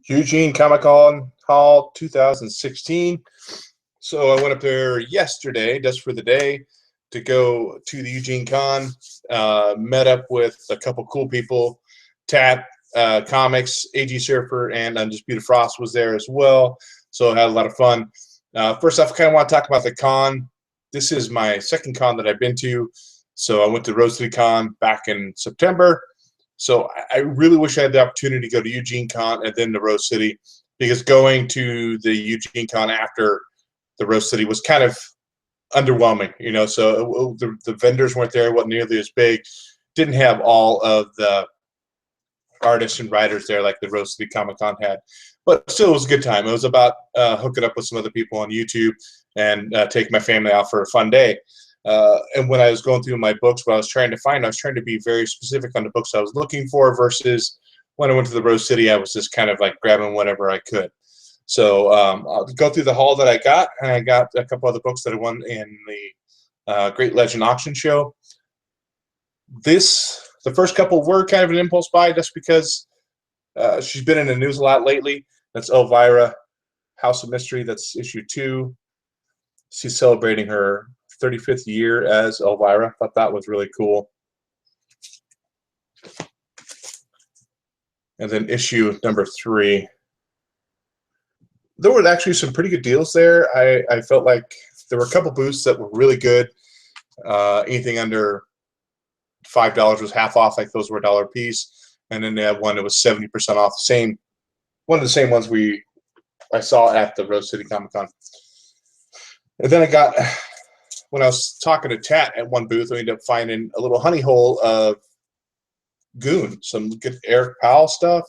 Eugene Comic Con Hall 2016. So I went up there yesterday, just for the day, to go to the Eugene Con. Met up with a couple cool people. Tat Comics, AG Surfer, and Undisputed Frost was there as well. So I had a lot of fun. First off, I kind of want to talk about the con. This is my second con that I've been to. So I went to Rose City Con back in September. So I really wish I had the opportunity to go to Eugene Con and then to Rose City, because going to the Eugene Con after the Rose City was kind of underwhelming, you know. So the vendors weren't there, wasn't nearly as big, didn't have all of the artists and writers there like the Rose City Comic Con had. But still, it was a good time. It was about hooking up with some other people on YouTube and taking my family out for a fun day. And when I was going through my books, what I was trying to be very specific on the books I was looking for, versus when I went to the Rose City, I was just kind of like grabbing whatever I could. So I'll go through the haul that I got, and I got a couple other books that I won in the Great Legend Auction Show. The first couple were kind of an impulse buy, just because she's been in the news a lot lately. That's Elvira, House of Mystery. That's issue 2. She's celebrating her 35th year as Elvira. Thought that was really cool. And then issue number 3. There were actually some pretty good deals there. I felt like there were a couple booths that were really good. Anything under $5 was half off, like those were $1 a piece. And then they had one that was 70% off. One of the same ones I saw at the Rose City Comic Con. And then when I was talking to Tat at one booth, I ended up finding a little honey hole of Goon, some good Eric Powell stuff.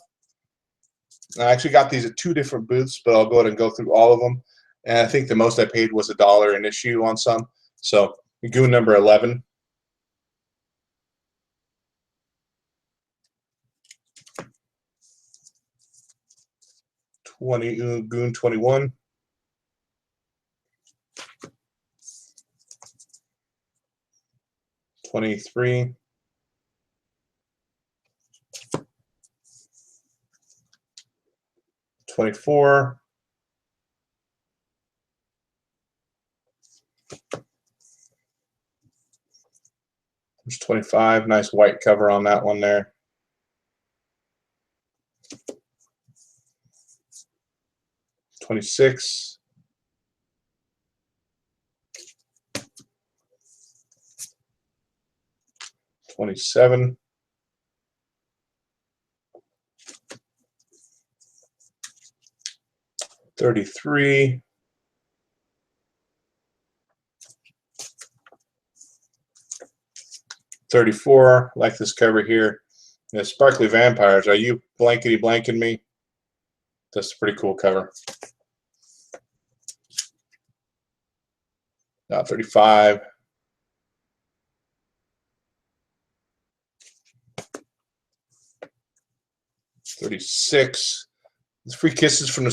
I actually got these at 2 different booths, but I'll go ahead and go through all of them. And I think the most I paid was $1 an issue on some. So Goon number 11. Goon 21. 23. 24. 25. Nice white cover on that one there. 26. 27. 33. 34. Like this cover here. The Sparkly Vampires. Are you blankety blanking me? That's a pretty cool cover. 35. 36. Free kisses from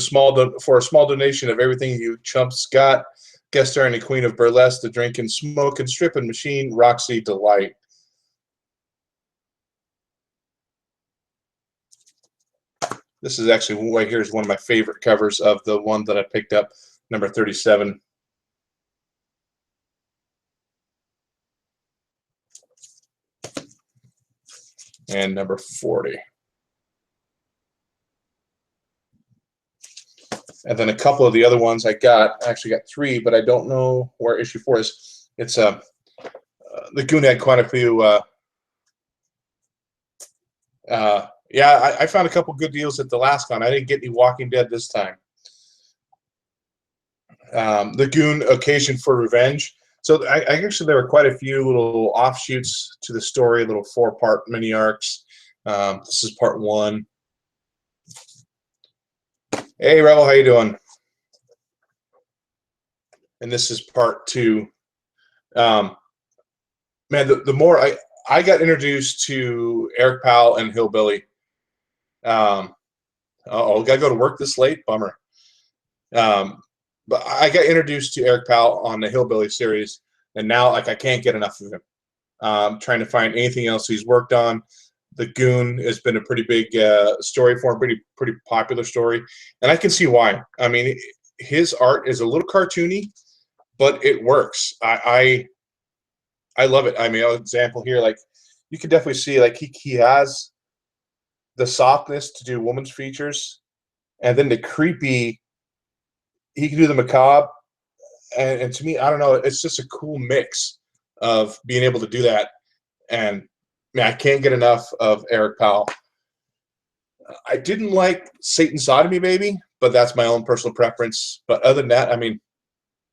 for a small donation of everything you chumps got. Guest starring the Queen of Burlesque, the Drinking, Smoking, Stripping Machine, Roxy Delight. This is actually right here is one of my favorite covers of the one that I picked up, number 37. And number 40. And then a couple of the other ones I actually got 3, but I don't know where issue 4 is. It's the Goon had quite a few. Yeah, I found a couple good deals at the last con. I didn't get any Walking Dead this time. The Goon Occasion for Revenge. So I actually there were quite a few little offshoots to the story, little 4-part mini arcs. This is part 1. Hey Rebel, how you doing? And this is part 2. Man, the more I got introduced to Eric Powell and Hillbilly. Gotta go to work this late. Bummer. But I got introduced to Eric Powell on the Hillbilly series, and now like I can't get enough of him. Trying to find anything else he's worked on. the Goon has been a pretty big story for him, pretty popular story, and I can see why. I mean, his art is a little cartoony, but it works. I love it. I mean, an example here, like you can definitely see, like he has the softness to do woman's features, and then the creepy. He can do the macabre, and to me, I don't know. It's just a cool mix of being able to do that. And man, I can't get enough of Eric Powell. I didn't like Satan Sodomy Baby, but that's my own personal preference. But other than that, I mean,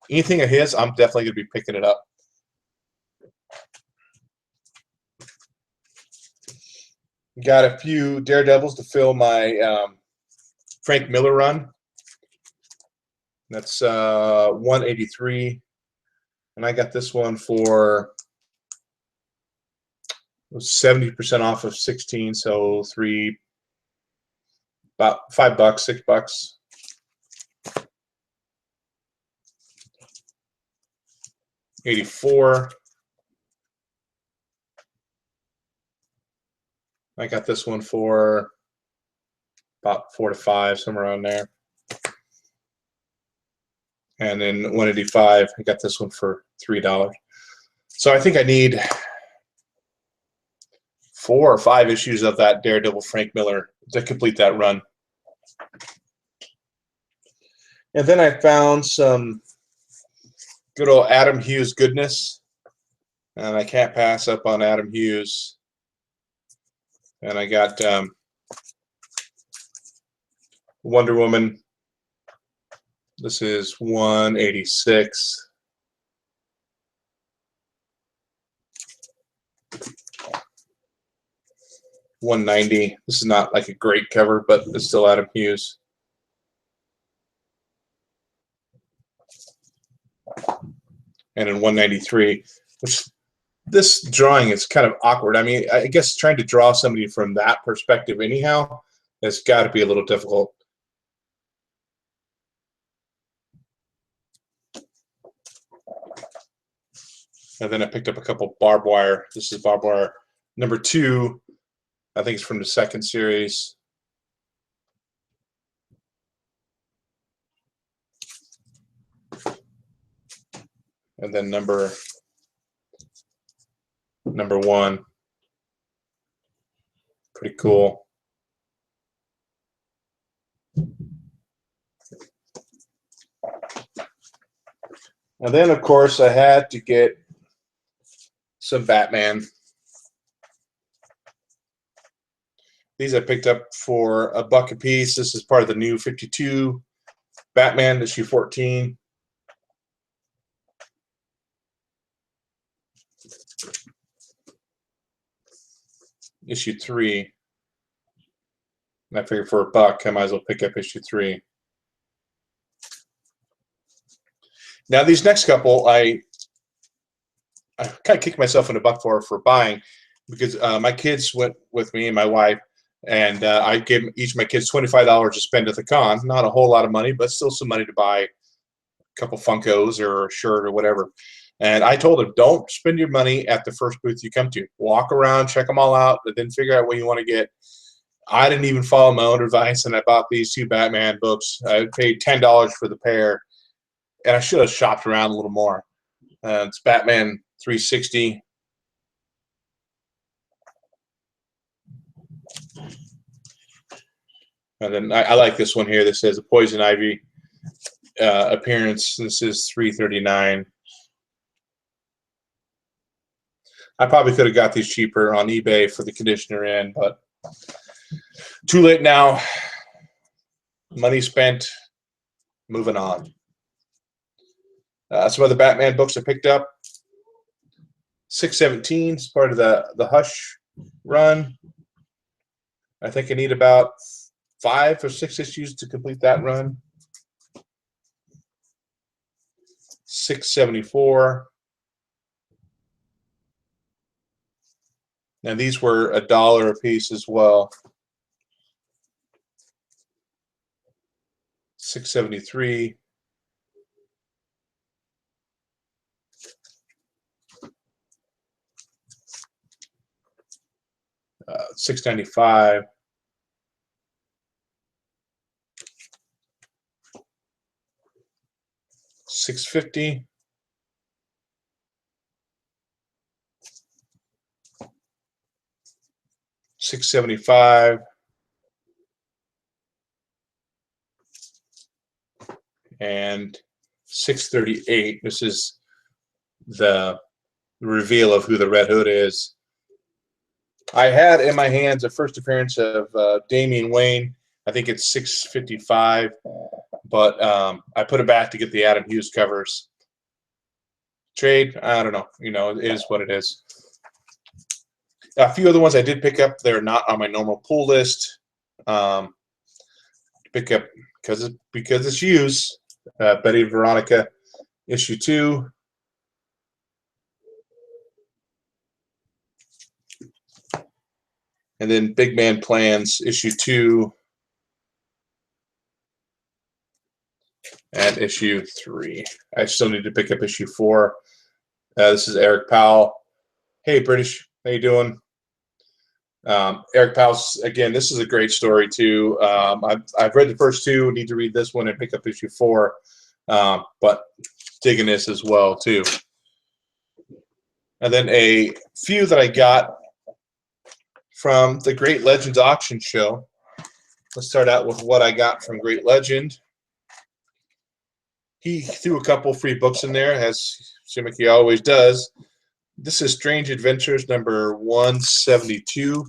anything of his, I'm definitely going to be picking it up. Got a few Daredevils to fill my Frank Miller run. That's 183, and I got this one for 70% off of 16, so about $5, $6. $84. I got this one for about $4 to $5, somewhere around there. And then 185, I got this one for $3. So I think I need 4 or 5 issues of that Daredevil Frank Miller to complete that run. And then I found some good old Adam Hughes goodness, and I can't pass up on Adam Hughes. And I got Wonder Woman. This is 186. $190. This is not like a great cover, but it's still Adam Hughes. And in 193, which this drawing is kind of awkward. I mean, I guess trying to draw somebody from that perspective anyhow has got to be a little difficult. And then I picked up a couple barbed wire. This is barbed wire number 2. I think it's from the second series. And then number 1. Pretty cool. And then, of course, I had to get some Batman. These I picked up for $1 a piece. This is part of the new 52 Batman, issue 14. Issue 3. And I figured for $1, I might as well pick up issue 3. Now these next couple, I kind of kicked myself in the butt for buying, because my kids went with me and my wife, and I gave each of my kids $25 to spend at the con. Not a whole lot of money, but still some money to buy a couple Funkos or a shirt or whatever. And I told them, don't spend your money at the first booth you come to. Walk around, check them all out, and then figure out what you want to get. I didn't even follow my own advice, and I bought these 2 Batman books. I paid $10 for the pair, and I should have shopped around a little more. It's Batman 360. And then I like this one here. This says a Poison Ivy appearance. This is $3.39. I probably could have got these cheaper on eBay for the conditioner in, but too late now. Money spent. Moving on. Some other Batman books I picked up. 617 is part of the Hush run. I think I need about 5 or 6 issues to complete that run. 674. Now these were $1 a piece as well. 673. $6.95. $6.50. $6.75. And $6.38. This is the reveal of who the Red Hood is. I had in my hands a first appearance of Damian Wayne. I think it's $6.55, but I put it back to get the Adam Hughes covers. Trade, I don't know. You know, it is what it is. A few other ones I did pick up. They're not on my normal pull list. Pick up because it's Hughes. Betty Veronica, issue 2. And then Big Man Plans, issue 2. And issue 3. I still need to pick up issue 4. This is Eric Powell. Hey, British. How you doing? Eric Powell's, again, this is a great story, too. I've read the first 2. Need to read this one and pick up issue 4. But digging this as well, too. And then a few that I got from the Great Legends auction show. Let's start out with what I got from Great Legend. He threw a couple free books in there, as seems like he always does. This is Strange Adventures number 172.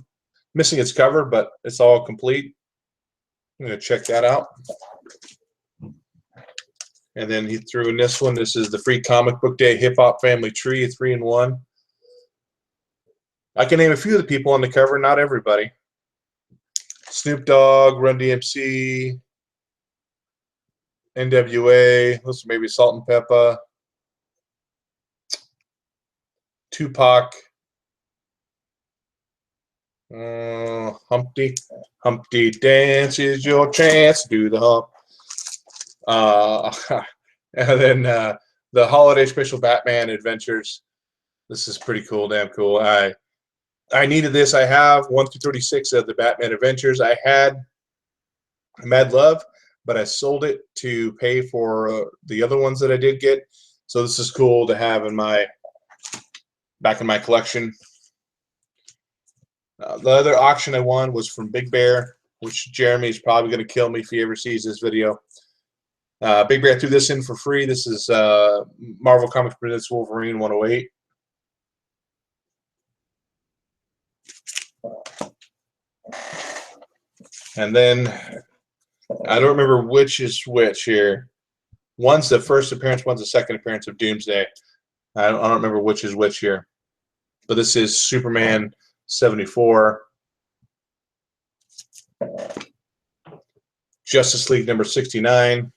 Missing its cover, but it's all complete. I'm going to check that out. And then he threw in this one. This is the Free Comic Book Day Hip Hop Family Tree, 3-in-1. I can name a few of the people on the cover, not everybody. Snoop Dogg, Run DMC, NWA, listen, maybe Salt and Pepper, Tupac, Humpty Dance is your chance to do the hump. And then the Holiday Special Batman Adventures. This is pretty cool, damn cool. I needed this. I have 1 through 36 of the Batman Adventures. I had Mad Love, but I sold it to pay for the other ones that I did get. So this is cool to have in back in my collection. The other auction I won was from Big Bear, which Jeremy's probably going to kill me if he ever sees this video. Big Bear threw this in for free. This is Marvel Comics Presents Wolverine 108. And then I don't remember which is which here. One's the first appearance, one's the second appearance of Doomsday. I don't remember which is which here. But this is Superman 74. Justice League number 69.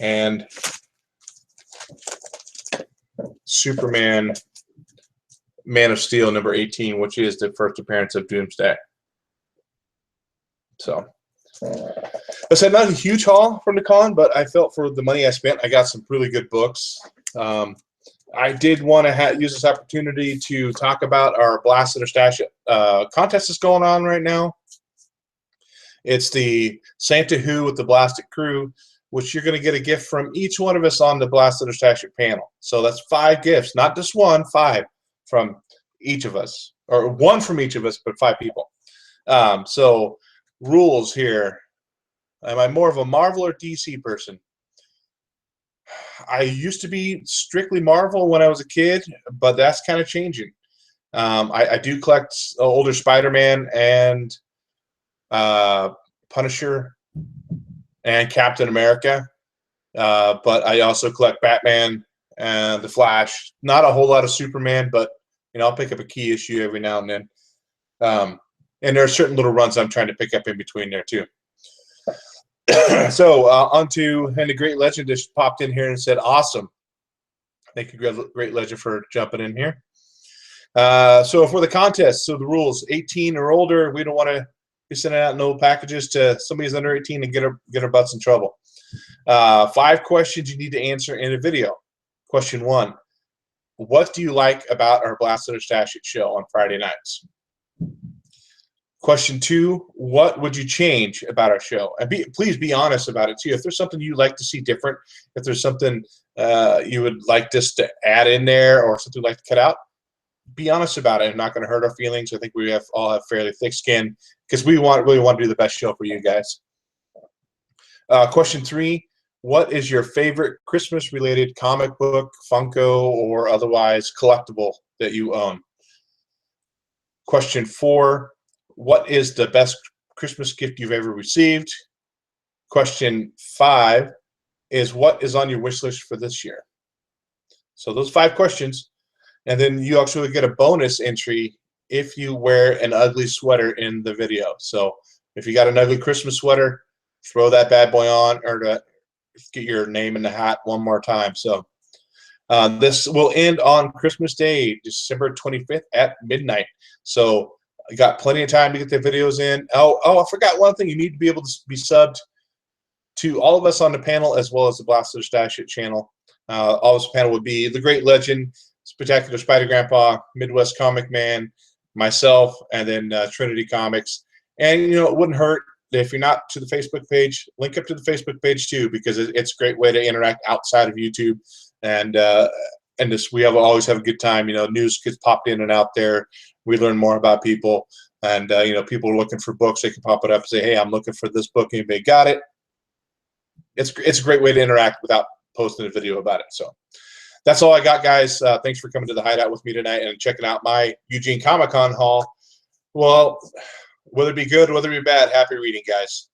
And Superman Man of Steel number 18, which is the first appearance of Doomsday. So, I said not a huge haul from the con, but I felt for the money I spent, I got some really good books. I did want to use this opportunity to talk about our Blasted or Stash contest that's going on right now. It's the Santa Who with the Blasted Crew, which you're going to get a gift from each one of us on the Blasted or Stash It panel. So that's 5 gifts, not just 1, 5 from each of us, or 1 from each of us, but 5 people. So rules here. Am I more of a Marvel or DC person? I used to be strictly Marvel when I was a kid, but that's kind of changing. I do collect older Spider-Man and Punisher and Captain America, but I also collect Batman and The Flash. Not a whole lot of Superman, but you know, I'll pick up a key issue every now and then. And there are certain little runs I'm trying to pick up in between there too. So and the Great Legend just popped in here and said, awesome. Thank you, Great Legend, for jumping in here. So for the contest, so the rules, 18 or older, we don't want to be sending out no packages to somebody who's under 18 and get our butts in trouble. 5 questions you need to answer in a video. Question 1, what do you like about our Blast or Stash It show on Friday nights? Question 2, what would you change about our show? And please be honest about it too. If there's something you'd like to see different, if there's something you would like us to add in there or something you'd like to cut out, be honest about it. I'm not going to hurt our feelings. I think we all have fairly thick skin because we really want to do the best show for you guys. Question 3, what is your favorite Christmas-related comic book, Funko, or otherwise collectible that you own? Question 4, what is the best Christmas gift you've ever received? Question 5 is what is on your wish list for this year? So those 5 questions, and then you actually get a bonus entry if you wear an ugly sweater in the video. So if you got an ugly Christmas sweater, throw that bad boy on, or to get your name in the hat one more time. So this will end on Christmas Day, December 25th at midnight. So you got plenty of time to get the videos in. Oh, I forgot one thing. You need to be able to be subbed to all of us on the panel as well as the Blast or Stash It channel. All this panel would be the Great Legend, Spectacular Spider Grandpa, Midwest Comic Man, myself, and then Trinity Comics. And, you know, it wouldn't hurt if you're not to the Facebook page, link up to the Facebook page too, because it's a great way to interact outside of YouTube. And we always have a good time. You know, news gets popped in and out there. We learn more about people, and you know, people are looking for books. They can pop it up and say, "Hey, I'm looking for this book. Anybody got it?" It's a great way to interact without posting a video about it. So that's all I got, guys. Thanks for coming to the Hideout with me tonight and checking out my Eugene Comic Con haul. Well, whether it be good, whether it be bad, happy reading, guys.